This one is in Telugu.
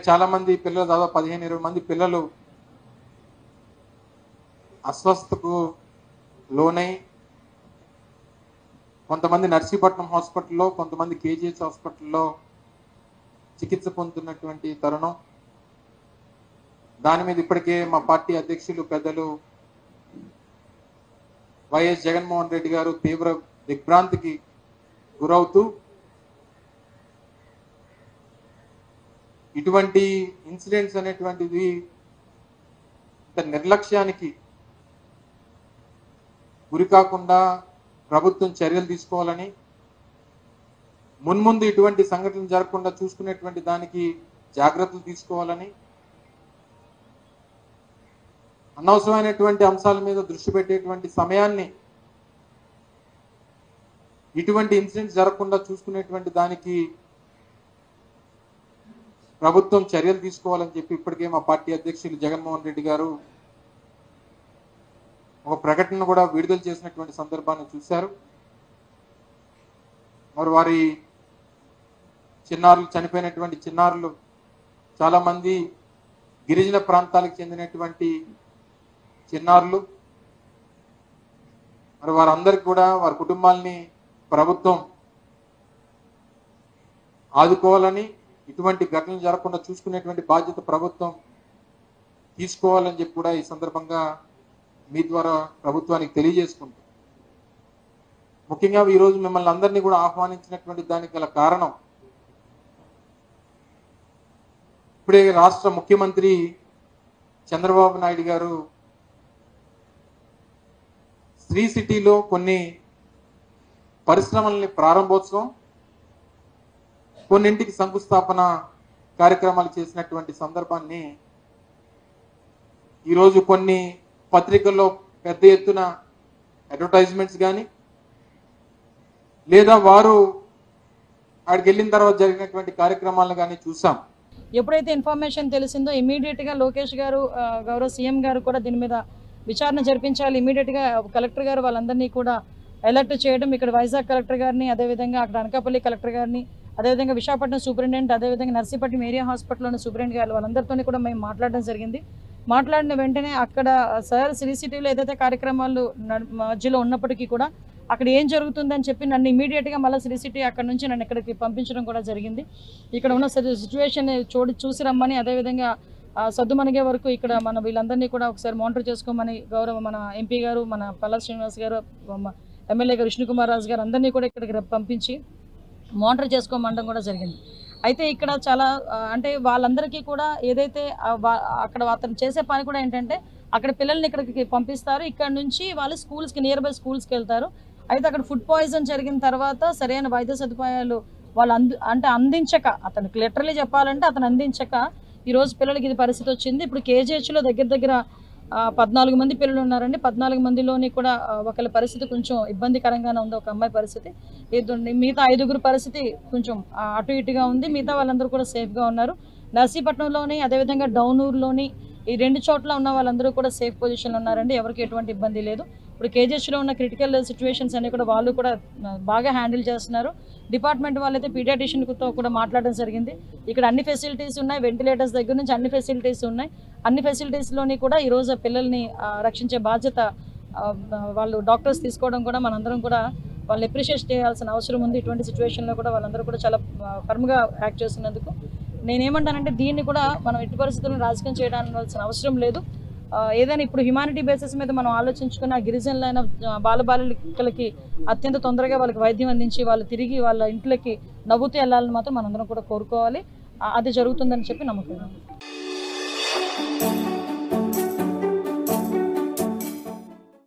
చాలా మంది పిల్లలు, దాదాపు 15-20 మంది పిల్లలు అస్వస్థతకు లోనై కొంతమంది నర్సీపట్నం హాస్పిటల్లో, కొంతమంది కేజీహెచ్ హాస్పిటల్లో చికిత్స పొందుతున్నటువంటి తరుణం. దాని మీద ఇప్పటికే మా పార్టీ అధ్యక్షులు పెద్దలు వైఎస్ జగన్మోహన్ రెడ్డి గారు తీవ్ర దిగ్భ్రాంతికి గురవుతూ ఇటువంటి ఇన్సిడెంట్స్ అనేటువంటిది ఇంత నిర్లక్ష్యానికి గురి కాకుండా ప్రభుత్వం చర్యలు తీసుకోవాలని, మున్ముందు ఇటువంటి సంఘటనలు జరగకుండా చూసుకునేటువంటి దానికి జాగ్రత్తలు తీసుకోవాలని, అనవసరమైనటువంటి అంశాల మీద దృష్టి పెట్టేటువంటి సమయాన్ని ఇటువంటి ఇన్సిడెంట్స్ జరగకుండా చూసుకునేటువంటి దానికి ప్రభుత్వం చర్యలు తీసుకోవాలని చెప్పి ఇప్పటికే మా పార్టీ అధ్యక్షులు జగన్మోహన్ రెడ్డి గారు ఒక ప్రకటన కూడా విడుదల చేసినటువంటి సందర్భాన్ని చూశారు. మరి వారి చిన్నారులు, చనిపోయినటువంటి చిన్నారులు చాలా మంది గిరిజన ప్రాంతాలకు చెందినటువంటి చిన్నారులు. మరి వారందరికీ కూడా వారి కుటుంబాలని ప్రభుత్వం ఆదుకోవాలని, ఇటువంటి ఘటనలు జరగకుండా చూసుకునేటువంటి బాధ్యత ప్రభుత్వం తీసుకోవాలని చెప్పి కూడా ఈ సందర్భంగా మీ ద్వారా ప్రభుత్వానికి తెలియజేసుకుంటాం. ముఖ్యంగా ఈరోజు మిమ్మల్ని అందరినీ కూడా ఆహ్వానించినటువంటి దానికి గల కారణం, ఇప్పుడే రాష్ట్ర ముఖ్యమంత్రి చంద్రబాబు నాయుడు గారు శ్రీ సిటీలో కొన్ని పరిశ్రమల్ని ప్రారంభోత్సవం, కొన్నింటికి శంకుస్థాపన కార్యక్రమాలు చేసినటువంటి సందర్భాన్ని ఈరోజు కొన్ని పత్రికల్లో పెద్ద ఎత్తున అడ్వర్టైజ్మెంట్స్ కానీ, లేదా వారు అక్కడికి వెళ్ళిన తర్వాత జరిగినటువంటి కార్యక్రమాలను కానీ చూసాం. ఎప్పుడైతే ఇన్ఫర్మేషన్ తెలిసిందో ఇమీడియట్గా లోకేష్ గారు, గౌరవ సీఎం గారు కూడా దీని మీద విచారణ జరిపించాలి, ఇమీడియట్గా కలెక్టర్ గారు వాళ్ళందరినీ కూడా అలర్ట్ చేయడం, ఇక్కడ వైజాగ్ కలెక్టర్ గారిని, అదేవిధంగా అక్కడ అనకాపల్లి కలెక్టర్ గారిని, అదేవిధంగా విశాఖపట్నం సూపరింటెండెంట్, అదేవిధంగా నర్సీపట్నం ఏరియా హాస్పిటల్లోని సూపరింటెండెంట్ గారు వాళ్ళందరితో కూడా మేము మాట్లాడడం జరిగింది. మాట్లాడిన వెంటనే అక్కడ సార్ శ్రీ సిటీలో ఏదైతే కార్యక్రమాలు మధ్యలో ఉన్నప్పటికీ కూడా అక్కడ ఏం జరుగుతుందని చెప్పి నన్ను ఇమీడియట్గా మళ్ళీ శ్రీ సిటీ అక్కడ నుంచి నన్ను ఇక్కడికి పంపించడం కూడా జరిగింది. ఇక్కడ ఉన్న సిచ్యువేషన్ చూసి రమ్మని, అదేవిధంగా సద్దుమణిగే వరకు ఇక్కడ మన వీళ్ళందరినీ కూడా ఒకసారి మానిటర్ చేసుకోమని గౌరవ మన ఎంపీ గారు, మన పల్లా శ్రీనివాస్ గారు, ఎమ్మెల్యే గారు విష్ణుకుమార్ రాజు గారు అందరినీ కూడా ఇక్కడికి పంపించి మానిటర్ చేసుకోమనడం కూడా జరిగింది. అయితే ఇక్కడ చాలా అంటే వాళ్ళందరికీ కూడా ఏదైతే అక్కడ అతను చేసే పని కూడా ఏంటంటే అక్కడ పిల్లల్ని ఇక్కడికి పంపిస్తారు, ఇక్కడ నుంచి వాళ్ళు స్కూల్స్కి, నియర్ బై స్కూల్స్కి వెళ్తారు. అయితే అక్కడ ఫుడ్ పాయిజన్ జరిగిన తర్వాత సరైన వైద్య సదుపాయాలు వాళ్ళు అందించక, అతనికి లిటరలీ చెప్పాలంటే అతను అందించక ఈరోజు పిల్లలకి ఇది పరిస్థితి వచ్చింది. ఇప్పుడు కేజీహెచ్లో దగ్గర 14 మంది పిల్లలు ఉన్నారండి. 14 మందిలోని కూడా ఒకళ్ళ పరిస్థితి కొంచెం ఇబ్బందికరంగానే ఉంది. ఒక అమ్మాయి పరిస్థితి, మిగతా 5గురు పరిస్థితి కొంచెం అటు ఇటుగా ఉంది. మిగతా వాళ్ళందరూ కూడా సేఫ్గా ఉన్నారు. నర్సీపట్నంలోని, అదేవిధంగా డౌనూరులోని ఈ 2 చోట్ల ఉన్న వాళ్ళందరూ కూడా సేఫ్ పొజిషన్లో ఉన్నారండి. ఎవరికి ఎటువంటి ఇబ్బంది లేదు. ఇప్పుడు కేజీహెచ్లో ఉన్న క్రిటికల్ సిచ్యువేషన్స్ అన్ని కూడా వాళ్ళు కూడా బాగా హ్యాండిల్ చేస్తున్నారు. డిపార్ట్మెంట్ వాళ్ళైతే పీడియాట్రిషియన్తో కూడా మాట్లాడడం జరిగింది. ఇక్కడ అన్ని ఫెసిలిటీస్ ఉన్నాయి, వెంటిలేటర్స్ దగ్గర నుంచి అన్ని ఫెసిలిటీస్ ఉన్నాయి. అన్ని ఫెసిలిటీస్లోని కూడా ఈరోజు పిల్లల్ని రక్షించే బాధ్యత వాళ్ళు డాక్టర్స్ తీసుకోవడం కూడా మనందరం కూడా వాళ్ళు అప్రిషియేట్ చేయాల్సిన అవసరం ఉంది. ఇటువంటి సిచ్యువేషన్లో కూడా వాళ్ళందరూ కూడా చాలా ఫర్మ్గా యాక్ట్ చేస్తున్నందుకు నేనేమంటానంటే దీన్ని కూడా మనం ఎట్టి పరిస్థితులను రాజకీయం చేయడానికి అవసరం లేదు. ఏదైనా ఇప్పుడు హ్యుమానిటీ బేసిస్ మీద మనం ఆలోచించుకున్న గిరిజనులైన బాలబాలికలకి అత్యంత తొందరగా వాళ్ళకి వైద్యం అందించి వాళ్ళు తిరిగి వాళ్ళ ఇంట్లోకి నవ్వుతూ వెళ్ళాలని మాత్రం మనందరం కూడా కోరుకోవాలి. అది జరుగుతుందని చెప్పి నమ్ముతున్నాను.